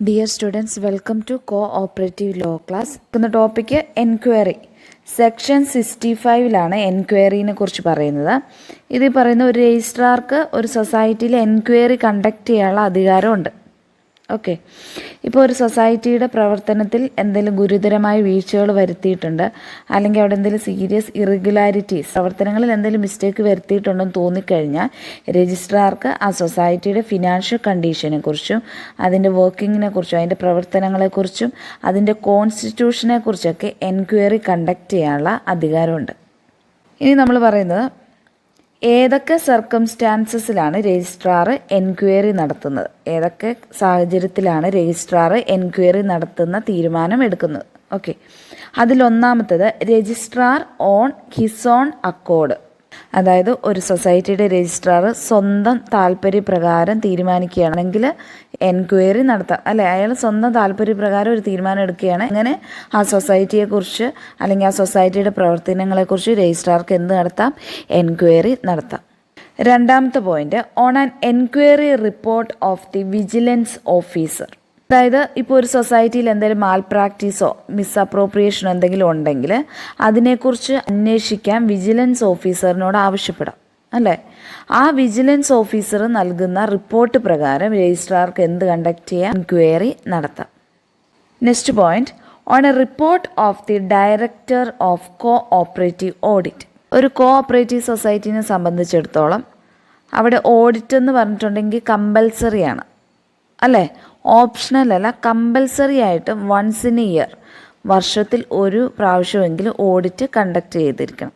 Dear students, welcome to Cooperative Law class. The topic is enquiry. Section 65 എൻക്വയറിനെ കുറിച്ച് പറയുന്നത്. ഇത് പറയുന്ന ഒരു രജിസ്ട്രാർക്ക് ഒരു സൊസൈറ്റിയിൽ എൻക്വയറി കണ്ടക്ട് ചെയ്യാനുള്ള അധികാരമുണ്ട്. ഓക്കെ, ഇപ്പോൾ ഒരു സൊസൈറ്റിയുടെ പ്രവർത്തനത്തിൽ എന്തെങ്കിലും ഗുരുതരമായ വീഴ്ചകൾ വരുത്തിയിട്ടുണ്ട്, അല്ലെങ്കിൽ അവിടെ എന്തെങ്കിലും സീരിയസ് ഇറഗുലാരിറ്റീസ്, പ്രവർത്തനങ്ങളിൽ എന്തെങ്കിലും മിസ്റ്റേക്ക് വരുത്തിയിട്ടുണ്ടെന്ന് തോന്നിക്കഴിഞ്ഞാൽ രജിസ്ട്രാർക്ക് ആ സൊസൈറ്റിയുടെ ഫിനാൻഷ്യൽ കണ്ടീഷനെ കുറിച്ചും അതിൻ്റെ വർക്കിങ്ങിനെ കുറിച്ചും അതിൻ്റെ പ്രവർത്തനങ്ങളെക്കുറിച്ചും അതിൻ്റെ കോൺസ്റ്റിറ്റ്യൂഷനെ കുറിച്ചൊക്കെ എൻക്വയറി കണ്ടക്ട് ചെയ്യാനുള്ള അധികാരമുണ്ട്. ഇനി നമ്മൾ പറയുന്നത് ഏതൊക്കെ സർക്കംസ്റ്റാൻസസിലാണ് രജിസ്ട്രാർ എൻക്വയറി നടത്തുന്നത്, ഏതൊക്കെ സാഹചര്യത്തിലാണ് രജിസ്ട്രാർ എൻക്വയറി നടത്തുന്ന തീരുമാനം എടുക്കുന്നത്. ഓക്കെ, അതിലൊന്നാമത്തേത് registrar on his own accord. അതായത് ഒരു സൊസൈറ്റിയുടെ രജിസ്ട്രാർ സ്വന്തം താല്പര്യപ്രകാരം തീരുമാനിക്കുകയാണെങ്കിൽ എൻക്വയറി നടത്താം, അല്ലേ? അയാൾ സ്വന്തം താല്പര്യപ്രകാരം ഒരു തീരുമാനം എടുക്കുകയാണ്. അങ്ങനെ ആ സൊസൈറ്റിയെക്കുറിച്ച് അല്ലെങ്കിൽ ആ സൊസൈറ്റിയുടെ പ്രവർത്തനങ്ങളെക്കുറിച്ച് രജിസ്ട്രാർക്ക് എന്ത് നടത്താം? എൻക്വയറി നടത്താം. രണ്ടാമത്തെ point, on an enquiry report of the vigilance officer. അതായത് ഇപ്പോൾ ഒരു സൊസൈറ്റിയിൽ എന്തെങ്കിലും മാൽ പ്രാക്ടീസോ മിസ്അപ്രോപ്രിയേഷനോ എന്തെങ്കിലും ഉണ്ടെങ്കിൽ അതിനെക്കുറിച്ച് അന്വേഷിക്കാൻ വിജിലൻസ് ഓഫീസറിനോട് ആവശ്യപ്പെടാം, അല്ലേ? ആ വിജിലൻസ് ഓഫീസർ നൽകുന്ന റിപ്പോർട്ട് പ്രകാരം രജിസ്ട്രാർക്ക് എന്ത് കണ്ടക്ട് ചെയ്യാം? എൻക്വയറി നടത്താം. Next point, on A report of the director of cooperative audit. ഒരു കോഓപ്പറേറ്റീവ് സൊസൈറ്റിനെ സംബന്ധിച്ചിടത്തോളം അവിടെ ഓഡിറ്റ് എന്ന് പറഞ്ഞിട്ടുണ്ടെങ്കിൽ കമ്പൽസറിയാണ്, അല്ലേ? ഓപ്ഷണൽ അല്ല, കമ്പൽസറി ആയിട്ട് വൺസ് ഇൻ എ ഇയർ, വർഷത്തിൽ ഒരു പ്രാവശ്യമെങ്കിലും ഓഡിറ്റ് കണ്ടക്ട് ചെയ്തിരിക്കണം.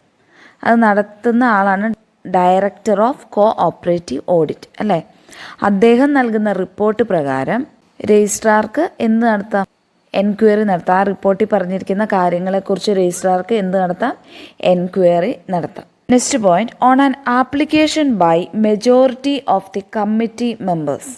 അത് നടത്തുന്ന ആളാണ് ഡയറക്ടർ ഓഫ് കോഓപ്പറേറ്റീവ് ഓഡിറ്റ്, അല്ലേ? അദ്ദേഹം നൽകുന്ന റിപ്പോർട്ട് പ്രകാരം രജിസ്ട്രാർക്ക് എന്ത് നടത്താം? എൻക്വയറി നടത്താം. ആ റിപ്പോർട്ടിൽ പറഞ്ഞിരിക്കുന്ന കാര്യങ്ങളെക്കുറിച്ച് രജിസ്ട്രാർക്ക് എന്ത് നടത്താം? എൻക്വയറി നടത്താം. Next point, on an application by majority of the committee members.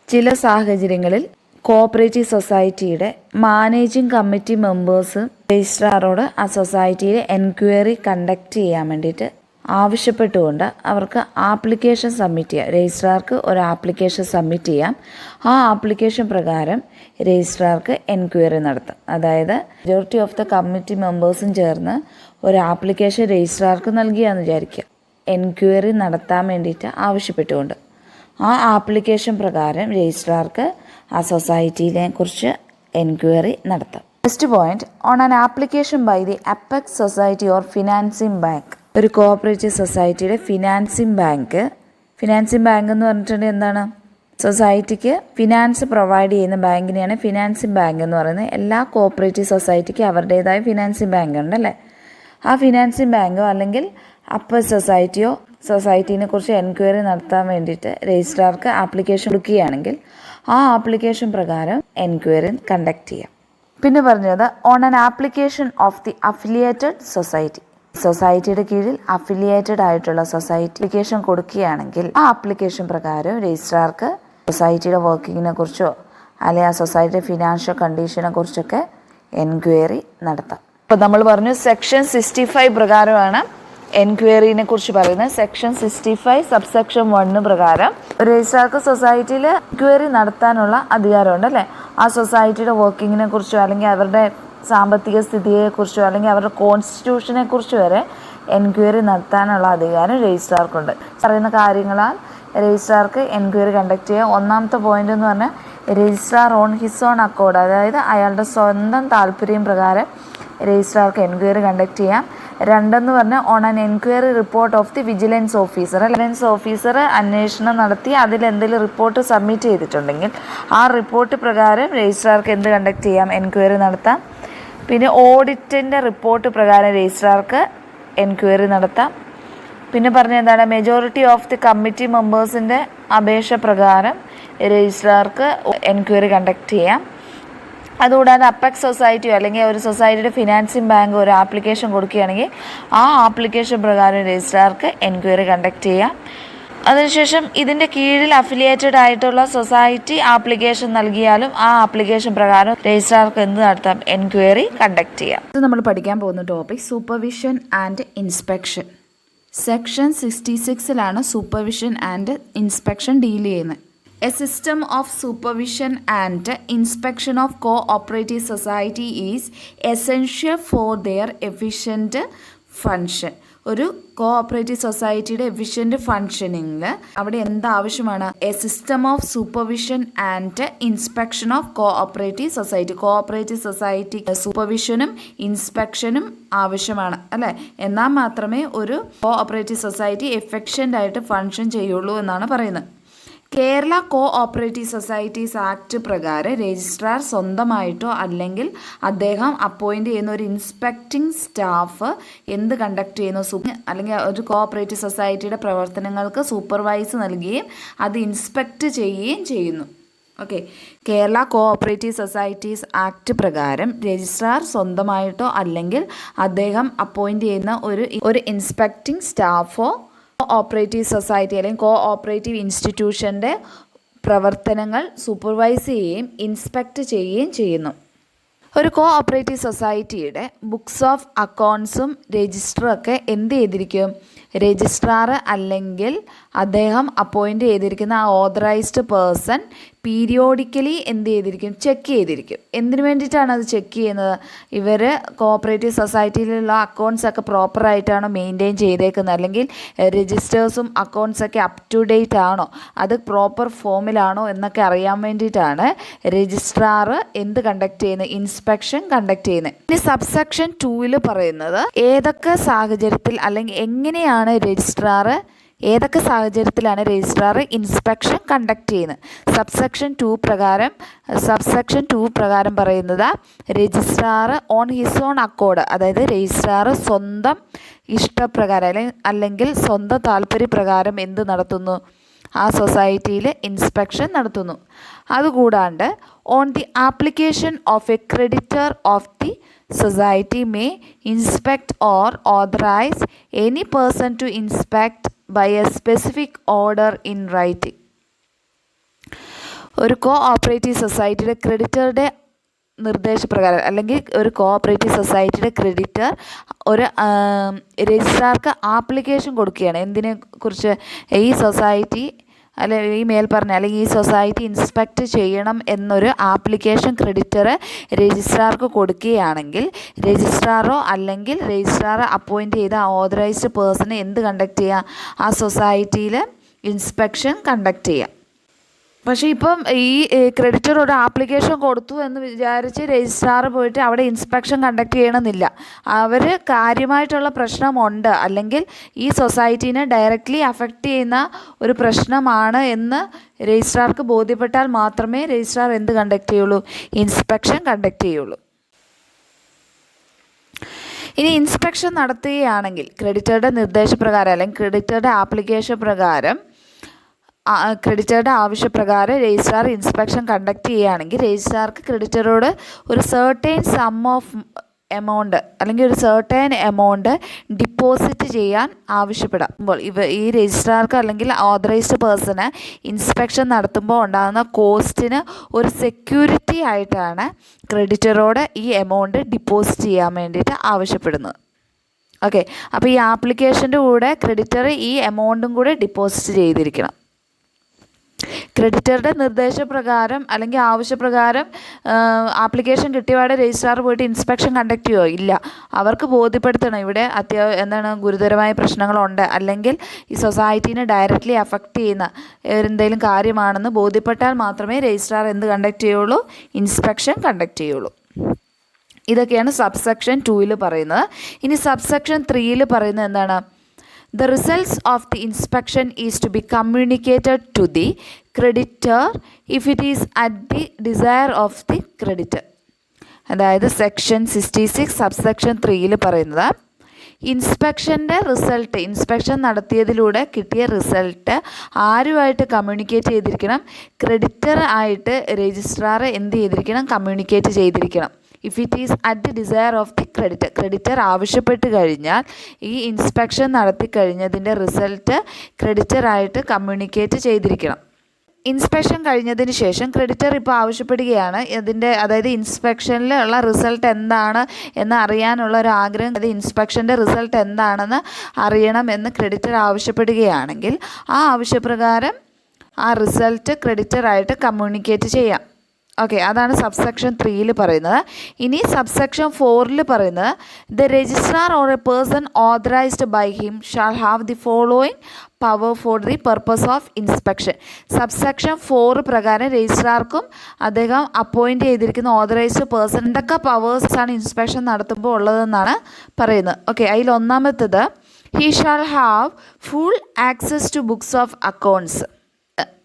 ചില സാഹചര്യങ്ങളിൽ കോഓപ്പറേറ്റീവ് സൊസൈറ്റിയുടെ മാനേജിംഗ് കമ്മിറ്റി മെമ്പേഴ്സ് രജിസ്ട്രാറോട് ആ സൊസൈറ്റിയിൽ എൻക്വയറി കണ്ടക്ട് ചെയ്യാൻ വേണ്ടിയിട്ട് ആവശ്യപ്പെട്ടുകൊണ്ട് അവർക്ക് ആപ്ലിക്കേഷൻ സബ്മിറ്റ് ചെയ്യാം. രജിസ്ട്രാർക്ക് ഒരു ആപ്ലിക്കേഷൻ സബ്മിറ്റ് ചെയ്യാം. ആ ആപ്ലിക്കേഷൻ പ്രകാരം രജിസ്ട്രാർക്ക് എൻക്വയറി നടത്താം. അതായത് മെജോറിറ്റി ഓഫ് ദ കമ്മിറ്റി മെമ്പേഴ്സും ചേർന്ന് ഒരു ആപ്ലിക്കേഷൻ രജിസ്ട്രാർക്ക് നൽകിയാന്ന് വിചാരിക്കുക, എൻക്വയറി നടത്താൻ വേണ്ടിയിട്ട് ആവശ്യപ്പെട്ടുകൊണ്ട്. ആ ആപ്ലിക്കേഷൻ പ്രകാരം രജിസ്ട്രാർക്ക് ആ സൊസൈറ്റിനെ കുറിച്ച് എൻക്വയറി നടത്താം. Next point, on an application by the apex society or financing bank. ഒരു കോഓപ്പറേറ്റീവ് സൊസൈറ്റിയുടെ ഫിനാൻസിംഗ് ബാങ്ക് എന്ന് പറഞ്ഞിട്ടുണ്ടെങ്കിൽ എന്താണ്? സൊസൈറ്റിക്ക് ഫിനാൻസ് പ്രൊവൈഡ് ചെയ്യുന്ന ബാങ്കിനെയാണ് ഫിനാൻസിംഗ് ബാങ്ക് എന്ന് പറയുന്നത്. എല്ലാ കോഓപ്പറേറ്റീവ് സൊസൈറ്റിക്ക് അവരുടേതായ ഫിനാൻസിംഗ് ബാങ്ക് ഉണ്ട്, അല്ലേ? ആ ഫിനാൻസിംഗ് ബാങ്കോ അല്ലെങ്കിൽ അപ്പർ സൊസൈറ്റിയോ സൊസൈറ്റിനെ കുറിച്ച് എൻക്വയറി നടത്താൻ വേണ്ടിയിട്ട് രജിസ്ട്രാർക്ക് ആപ്ലിക്കേഷൻ കൊടുക്കുകയാണെങ്കിൽ ആ ആപ്ലിക്കേഷൻ പ്രകാരം എൻക്വയറി കണ്ടക്ട് ചെയ്യാം. പിന്നെ പറഞ്ഞത്, on an application of the affiliated society. സൊസൈറ്റിയുടെ കീഴിൽ അഫിലിയേറ്റഡ് ആയിട്ടുള്ള സൊസൈറ്റി ആപ്ലിക്കേഷൻ കൊടുക്കുകയാണെങ്കിൽ ആ ആപ്ലിക്കേഷൻ പ്രകാരം രജിസ്ട്രാർക്ക് സൊസൈറ്റിയുടെ വർക്കിങ്ങിനെ കുറിച്ചോ അല്ലെങ്കിൽ ആ സൊസൈറ്റിയുടെ ഫിനാൻഷ്യൽ കണ്ടീഷനെ കുറിച്ചൊക്കെ എൻക്വയറി നടത്താം. അപ്പോൾ നമ്മൾ പറഞ്ഞു സെക്ഷൻ 65 പ്രകാരമാണ് എൻക്വയറിനെ കുറിച്ച് പറയുന്നത്. സെക്ഷൻ 65 സബ്സെക്ഷൻ 1 പ്രകാരം രജിസ്ട്രാർക്ക് സൊസൈറ്റിയിൽ എൻക്വയറി നടത്താനുള്ള അധികാരമുണ്ട്, അല്ലേ? ആ സൊസൈറ്റിയുടെ വർക്കിങ്ങിനെ കുറിച്ചോ അല്ലെങ്കിൽ അവരുടെ സാമ്പത്തിക സ്ഥിതിയെക്കുറിച്ചോ അല്ലെങ്കിൽ അവരുടെ കോൺസ്റ്റിറ്റ്യൂഷനെ കുറിച്ച് വരെ എൻക്വയറി നടത്താനുള്ള അധികാരം രജിസ്ട്രാർക്കുണ്ട്. പറയുന്ന കാര്യങ്ങളാൽ രജിസ്ട്രാർക്ക് എൻക്വയറി കണ്ടക്ട് ചെയ്യുക. ഒന്നാമത്തെ പോയിന്റ് എന്ന് പറഞ്ഞാൽ registrar on his own accord, അതായത് അയാളുടെ സ്വന്തം താല്പര്യം പ്രകാരം രജിസ്ട്രാർക്ക് എൻക്വയറി കണ്ടക്ട് ചെയ്യാം. രണ്ടെന്ന് പറഞ്ഞാൽ on an enquiry report of the vigilance officer. Vigilance officer അന്വേഷണം നടത്തി അതിലെന്തെങ്കിലും റിപ്പോർട്ട് സബ്മിറ്റ് ചെയ്തിട്ടുണ്ടെങ്കിൽ ആ റിപ്പോർട്ട് പ്രകാരം രജിസ്ട്രാർക്ക് എന്ത് കണ്ടക്ട് ചെയ്യാം? എൻക്വയറി നടത്താം. പിന്നെ ഓഡിറ്റിൻ്റെ റിപ്പോർട്ട് പ്രകാരം രജിസ്ട്രാർക്ക് എൻക്വയറി നടത്താം. പിന്നെ പറഞ്ഞ എന്താണ്? മെജോറിറ്റി ഓഫ് ദി കമ്മിറ്റി മെമ്പേഴ്സിൻ്റെ അപേക്ഷ പ്രകാരം രജിസ്ട്രാർക്ക് എൻക്വയറി കണ്ടക്ട് ചെയ്യാം. അതുകൂടാതെ അപ്പെക്സ് സൊസൈറ്റിയോ അല്ലെങ്കിൽ ഒരു സൊസൈറ്റിയുടെ ഫിനാൻസിംഗ് ബാങ്ക് ഒരു ആപ്ലിക്കേഷൻ കൊടുക്കുകയാണെങ്കിൽ ആ ആപ്ലിക്കേഷൻ പ്രകാരം രജിസ്ട്രാർക്ക് എൻക്വയറി കണ്ടക്ട് ചെയ്യാം. അതിനുശേഷം ഇതിൻ്റെ കീഴിൽ അഫിലിയേറ്റഡ് ആയിട്ടുള്ള സൊസൈറ്റി ആപ്ലിക്കേഷൻ നൽകിയാലും ആ ആപ്ലിക്കേഷൻ പ്രകാരം രജിസ്ട്രാർക്ക് എന്ത് നടത്താം? എൻക്വയറി കണ്ടക്ട് ചെയ്യാം. ഇത് നമ്മൾ പഠിക്കാൻ പോകുന്ന topic supervision and inspection. Section 66 supervision and inspection deal ചെയ്യുന്നത്. A system of supervision and inspection of cooperative society is essential for their efficient function. ഒരു കോഓപ്പറേറ്റീവ് സൊസൈറ്റിയുടെ എഫിഷ്യൻറ്റ് ഫങ്ഷനിങ്ങിൽ അവിടെ എന്താവശ്യമാണ്? A system of supervision and inspection of cooperative society. Cooperative society സൂപ്പർവിഷനും ഇൻസ്പെക്ഷനും ആവശ്യമാണ് അല്ലേ? എന്നാൽ മാത്രമേ ഒരു കോഓപ്പറേറ്റീവ് സൊസൈറ്റി എഫിഷ്യൻ്റ് ആയിട്ട് ഫങ്ഷൻ ചെയ്യുള്ളൂ എന്നാണ് പറയുന്നത്. കേരള കോഓപ്പറേറ്റീവ് സൊസൈറ്റീസ് ആക്ട് പ്രകാരം രജിസ്ട്രാർ സ്വന്തമായിട്ടോ അല്ലെങ്കിൽ അദ്ദേഹം അപ്പോയിൻ്റ് ചെയ്യുന്ന ഒരു ഇൻസ്പെക്ടിംഗ് സ്റ്റാഫ് എന്ത് കണ്ടക്ട് ചെയ്യുന്നു? അല്ലെങ്കിൽ ഒരു കോഓപ്പറേറ്റീവ് സൊസൈറ്റിയുടെ പ്രവർത്തനങ്ങൾക്ക് സൂപ്പർവൈസ് നൽകുകയും അത് ഇൻസ്പെക്റ്റ് ചെയ്യുകയും ചെയ്യുന്നു. Okay, Kerala cooperative societies act പ്രകാരം രജിസ്ട്രാർ സ്വന്തമായിട്ടോ അല്ലെങ്കിൽ അദ്ദേഹം അപ്പോയിൻ്റ് ചെയ്യുന്ന ഒരു ഇൻസ്പെക്ടിംഗ് സ്റ്റാഫോ കോഓപ്പറേറ്റീവ് സൊസൈറ്റി അല്ലെങ്കിൽ കോഓപ്പറേറ്റീവ് ഇൻസ്റ്റിറ്റ്യൂഷൻ്റെ പ്രവർത്തനങ്ങൾ സൂപ്പർവൈസ് ചെയ്യുകയും ഇൻസ്പെക്റ്റ് ചെയ്യുകയും ചെയ്യുന്നു. ഒരു കോഓപ്പറേറ്റീവ് സൊസൈറ്റിയുടെ ബുക്സ് ഓഫ് അക്കൗണ്ട്സും രജിസ്റ്ററൊക്കെ എന്ത് ചെയ്തിരിക്കും? രജിസ്ട്രാർ അല്ലെങ്കിൽ അദ്ദേഹം അപ്പോയിൻ്റ് ചെയ്തിരിക്കുന്ന ആ ഓതറൈസ്ഡ് പേഴ്സൺ പീരിയോഡിക്കലി എന്ത് ചെയ്തിരിക്കും? ചെക്ക് ചെയ്തിരിക്കും. എന്തിനു വേണ്ടിയിട്ടാണ് അത് ചെക്ക് ചെയ്യുന്നത്? ഇവർ കോഓപ്പറേറ്റീവ് സൊസൈറ്റിയിലുള്ള അക്കൗണ്ട്സൊക്കെ പ്രോപ്പറായിട്ടാണോ മെയിൻറ്റെയിൻ ചെയ്തേക്കുന്നത്, അല്ലെങ്കിൽ രജിസ്റ്റേഴ്സും അക്കൗണ്ട്സൊക്കെ അപ് ടു ഡേറ്റ് ആണോ, അത് പ്രോപ്പർ ഫോമിലാണോ എന്നൊക്കെ അറിയാൻ വേണ്ടിയിട്ടാണ് രജിസ്ട്രാർ എന്ത് കണ്ടക്ട് ചെയ്യുന്നത്? ഇൻസ്പെക്ഷൻ കണ്ടക്ട് ചെയ്യുന്നത്. ഇനി സബ്സെക്ഷൻ 2 പറയുന്നത് ഏതൊക്കെ സാഹചര്യത്തിൽ അല്ലെങ്കിൽ എങ്ങനെയാണ് ഏതൊക്കെ സാഹചര്യത്തിലാണ് രജിസ്ട്രാർ ഇൻസ്പെക്ഷൻ കണ്ടക്ട് ചെയ്യുന്നത്? സബ്സെക്ഷൻ 2 പ്രകാരം പറയുന്നത് registrar on his own accord, അതായത് രജിസ്ട്രാർ സ്വന്തം ഇഷ്ടപ്രകാരം അല്ലെങ്കിൽ സ്വന്തം താല്പര്യപ്രകാരം എന്ത് നടത്തുന്നു? ആ സൊസൈറ്റിയിൽ ഇൻസ്പെക്ഷൻ നടത്തുന്നു. അതുകൂടാണ്ട് on the application of a creditor of the society may inspect or authorize any person to inspect by a specific order in writing. ഒരു കോഓപ്പറേറ്റീവ് സൊസൈറ്റിയുടെ ക്രെഡിറ്ററുടെ നിർദ്ദേശപ്രകാരം അല്ലെങ്കിൽ ഒരു കോഓപ്പറേറ്റീവ് സൊസൈറ്റിയുടെ ക്രെഡിറ്റർ ഒരു രജിസ്ട്രാർക്ക് ആപ്ലിക്കേഷൻ കൊടുക്കുകയാണ്. എന്തിനെ കുറിച്ച്? ഈ സൊസൈറ്റി അല്ലെങ്കിൽ ഈ മേൽപ്പറഞ്ഞ അല്ലെങ്കിൽ ഈ സൊസൈറ്റി ഇൻസ്പെക്റ്റ് ചെയ്യണം എന്നൊരു ആപ്ലിക്കേഷൻ ക്രെഡിറ്റർ രജിസ്ട്രാർക്ക് കൊടുക്കുകയാണെങ്കിൽ രജിസ്ട്രാറോ അല്ലെങ്കിൽ രജിസ്ട്രാർ അപ്പോയിൻ്റ് ചെയ്ത ഓതറൈസ്ഡ് പേഴ്സണെ എന്ത് കണ്ടക്ട് ചെയ്യുക? ആ സൊസൈറ്റിയിൽ ഇൻസ്പെക്ഷൻ കണ്ടക്ട് ചെയ്യുക. പക്ഷേ ഇപ്പം ഈ ക്രെഡിറ്റർ ഒരു ആപ്ലിക്കേഷൻ കൊടുത്തു എന്ന് വിചാരിച്ച് രജിസ്ട്രാർ പോയിട്ട് അവിടെ ഇൻസ്പെക്ഷൻ കണ്ടക്ട് ചെയ്യണമെന്നില്ല. അവർ കാര്യമായിട്ടുള്ള പ്രശ്നമുണ്ട് അല്ലെങ്കിൽ ഈ സൊസൈറ്റീനെ ഡയറക്റ്റ്ലി അഫക്റ്റ് ചെയ്യുന്ന ഒരു പ്രശ്നമാണ് എന്ന് രജിസ്ട്രാർക്ക് ബോധ്യപ്പെട്ടാൽ മാത്രമേ രജിസ്ട്രാർ എന്ത് കണ്ടക്ട് ചെയ്യുള്ളൂ? ഇൻസ്പെക്ഷൻ കണ്ടക്ട് ചെയ്യുള്ളൂ. ഇനി ഇൻസ്പെക്ഷൻ നടത്തുകയാണെങ്കിൽ ക്രെഡിറ്ററുടെ നിർദ്ദേശപ്രകാരം അല്ലെങ്കിൽ ക്രെഡിറ്ററുടെ ആപ്ലിക്കേഷൻ പ്രകാരം ക്രെഡിറ്ററുടെ ആവശ്യപ്രകാരം രജിസ്ട്രാർ ഇൻസ്പെക്ഷൻ കണ്ടക്ട് ചെയ്യുകയാണെങ്കിൽ രജിസ്ട്രാർക്ക് ക്രെഡിറ്ററോട് ഒരു സർട്ടൈൻ സം ഓഫ് എമൗണ്ട് അല്ലെങ്കിൽ ഒരു സർട്ടൈൻ എമൗണ്ട് ഡിപ്പോസിറ്റ് ചെയ്യാൻ ആവശ്യപ്പെടാം. ഈ രജിസ്ട്രാർക്ക് അല്ലെങ്കിൽ ഓതറൈസ്ഡ് പേഴ്സണ് ഇൻസ്പെക്ഷൻ നടത്തുമ്പോൾ ഉണ്ടാകുന്ന കോസ്റ്റിന് ഒരു സെക്യൂരിറ്റി ആയിട്ടാണ് ക്രെഡിറ്ററോട് ഈ എമൗണ്ട് ഡിപ്പോസിറ്റ് ചെയ്യാൻ വേണ്ടിയിട്ട് ആവശ്യപ്പെടുന്നത്. ഓക്കെ, അപ്പോൾ ഈ ആപ്ലിക്കേഷൻ്റെ കൂടെ ക്രെഡിറ്റർ ഈ എമൗണ്ടും കൂടെ ഡിപ്പോസിറ്റ് ചെയ്തിരിക്കണം. ക്രെഡിറ്ററുടെ നിർദ്ദേശപ്രകാരം അല്ലെങ്കിൽ ആവശ്യപ്രകാരം ആപ്ലിക്കേഷൻ കിട്ടിയപാടെ രജിസ്ട്രാർ പോയിട്ട് ഇൻസ്പെക്ഷൻ കണ്ടക്ട് ചെയ്യുമോ? ഇല്ല. അവർക്ക് ബോധ്യപ്പെടുത്തണം ഇവിടെ ഗുരുതരമായ പ്രശ്നങ്ങളുണ്ട് അല്ലെങ്കിൽ ഈ സൊസൈറ്റീനെ ഡയറക്റ്റ്ലി അഫക്റ്റ് ചെയ്യുന്ന എന്തെങ്കിലും കാര്യമാണെന്ന് ബോധ്യപ്പെട്ടാൽ മാത്രമേ രജിസ്ട്രാർ എന്ത് കണ്ടക്ട് ചെയ്യുള്ളൂ? ഇൻസ്പെക്ഷൻ കണ്ടക്ട് ചെയ്യുള്ളൂ. ഇതൊക്കെയാണ് സബ്സെക്ഷൻ 2 പറയുന്നത്. ഇനി സബ്സെക്ഷൻ 3 പറയുന്നത് എന്താണ്? The results of the inspection is to be communicated to the creditor if it is at the desire of the creditor. അതായത് സെക്ഷൻ 66 സബ്സെക്ഷൻ 3 പറയുന്നത് ഇൻസ്പെക്ഷൻ നടത്തിയതിലൂടെ കിട്ടിയ റിസൾട്ട് ആരുമായിട്ട് കമ്മ്യൂണിക്കേറ്റ് ചെയ്തിരിക്കണം? ക്രെഡിറ്റർ ആയിട്ട് രജിസ്ട്രാർ എന്ത് ചെയ്തിരിക്കണം? കമ്മ്യൂണിക്കേറ്റ് ചെയ്തിരിക്കണം. If it is at the desire of the creditor ആവശ്യപ്പെട്ട് കഴിഞ്ഞാൽ ഈ ഇൻസ്പെക്ഷൻ നടത്തി കഴിഞ്ഞതിൻ്റെ റിസൾട്ട് ക്രെഡിറ്ററായിട്ട് കമ്മ്യൂണിക്കേറ്റ് ചെയ്തിരിക്കണം. ഇൻസ്പെക്ഷൻ കഴിഞ്ഞതിന് ശേഷം ക്രെഡിറ്റർ ഇപ്പോൾ ആവശ്യപ്പെടുകയാണ് അതായത് ഇൻസ്പെക്ഷനിലുള്ള റിസൾട്ട് എന്താണ് എന്ന് അറിയാനുള്ള ഒരു ആഗ്രഹം, അതായത് ഇൻസ്പെക്ഷൻ്റെ റിസൾട്ട് എന്താണെന്ന് അറിയണമെന്ന് ക്രെഡിറ്റർ ആവശ്യപ്പെടുകയാണെങ്കിൽ ആ ആവശ്യപ്രകാരം ആ റിസൾട്ട് ക്രെഡിറ്ററായിട്ട് കമ്മ്യൂണിക്കേറ്റ് ചെയ്യാം. ഓക്കെ, അതാണ് സബ്സെക്ഷൻ 3യിൽ പറയുന്നത്. ഇനി സബ്സെക്ഷൻ 4ൽ പറയുന്നത് the registrar or a person authorised by him shall have the following power for the purpose of inspection. Subsection 4 പ്രകാരം രജിസ്ട്രാർക്കും അദ്ദേഹം അപ്പോയിൻറ്റ് ചെയ്തിരിക്കുന്ന ഓതറൈസ്ഡ് പേഴ്സൺ എന്തൊക്കെ പവേഴ്സാണ് ഇൻസ്പെക്ഷൻ നടത്തുമ്പോൾ ഉള്ളതെന്നാണ് പറയുന്നത്. ഓക്കെ, അതിൽ ഒന്നാമത്തേത് he shall have full access to books of accounts.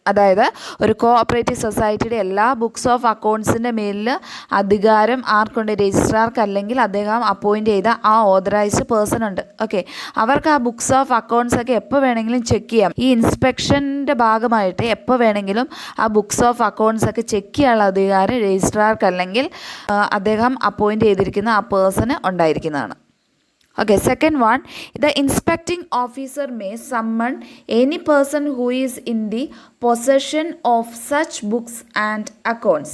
അതായത് ഒരു കോ ഓപ്പറേറ്റീവ് സൊസൈറ്റിയുടെ എല്ലാ ബുക്സ് ഓഫ് അക്കൗണ്ട്സിൻ്റെ മേലിൽ അധികാരം ആർക്കുണ്ട്? രജിസ്ട്രാർക്ക്, അല്ലെങ്കിൽ അദ്ദേഹം അപ്പോയിൻറ്റ് ചെയ്ത ആ ഓതറൈസ്ഡ് പേഴ്സൺ ഉണ്ട്. ഓക്കെ, അവർക്ക് ആ ബുക്സ് ഓഫ് അക്കൗണ്ട്സ് ഒക്കെ എപ്പോൾ വേണമെങ്കിലും ചെക്ക് ചെയ്യാം. ഈ ഇൻസ്പെക്ഷൻ്റെ ഭാഗമായിട്ട് എപ്പോൾ വേണമെങ്കിലും ആ ബുക്സ് ഓഫ് അക്കൗണ്ട്സ് ഒക്കെ ചെക്ക് ചെയ്യാനുള്ള അധികാരം രജിസ്ട്രാർക്ക് അല്ലെങ്കിൽ അദ്ദേഹം അപ്പോയിൻറ്റ് ചെയ്തിരിക്കുന്ന ആ പേഴ്സണ് ഉണ്ടായിരിക്കുന്നതാണ്. Okay, second one, the inspecting officer may summon any person who is in the possession of such books and accounts.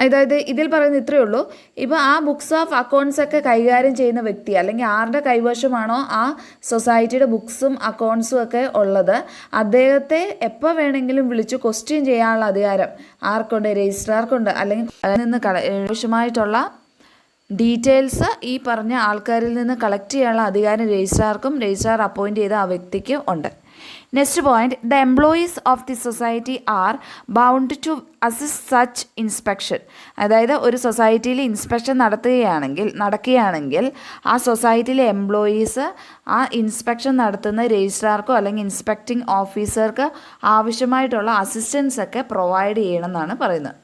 അതായത് ഇതിൽ പറയുന്നത് ഇത്രയേ ഉള്ളൂ. ഇപ്പോൾ ആ ബുക്സ് ഓഫ് അക്കൗണ്ട്സ് ഒക്കെ കൈകാര്യം ചെയ്യുന്ന വ്യക്തി അല്ലെങ്കിൽ ആരുടെ കൈവശമാണോ ആ സൊസൈറ്റിയുടെ ബുക്സും അക്കൗണ്ട്സും ഒക്കെ ഉള്ളത്, അദ്ദേഹത്തെ എപ്പോൾ വേണമെങ്കിലും വിളിച്ച് ക്വസ്റ്റ്യൻ ചെയ്യാനുള്ള അധികാരം ആർക്കുണ്ട്? രജിസ്ട്രാർക്കുണ്ട്. അല്ലെങ്കിൽ അതിൽ നിന്ന് ആവശ്യമായിട്ടുള്ള ഡീറ്റെയിൽസ് ഈ പറഞ്ഞ ആൾക്കാരിൽ നിന്ന് കളക്ട് ചെയ്യാനുള്ള അധികാരം രജിസ്ട്രാർക്കും രജിസ്ട്രാർ അപ്പോയിൻറ്റ് ചെയ്ത ആ വ്യക്തിക്കും ഉണ്ട്. Next point, the employees of the society are bound to assist such inspection. അതായത് ഒരു സൊസൈറ്റിയിൽ ഇൻസ്പെക്ഷൻ നടക്കുകയാണെങ്കിൽ ആ സൊസൈറ്റിയിലെ എംപ്ലോയീസ് ആ ഇൻസ്പെക്ഷൻ നടത്തുന്ന രജിസ്ട്രാർക്കോ അല്ലെങ്കിൽ ഇൻസ്പെക്ടിംഗ് ഓഫീസർക്ക് ആവശ്യമായിട്ടുള്ള അസിസ്റ്റൻസ് ഒക്കെ പ്രൊവൈഡ് ചെയ്യണം എന്നാണ് പറയുന്നത്.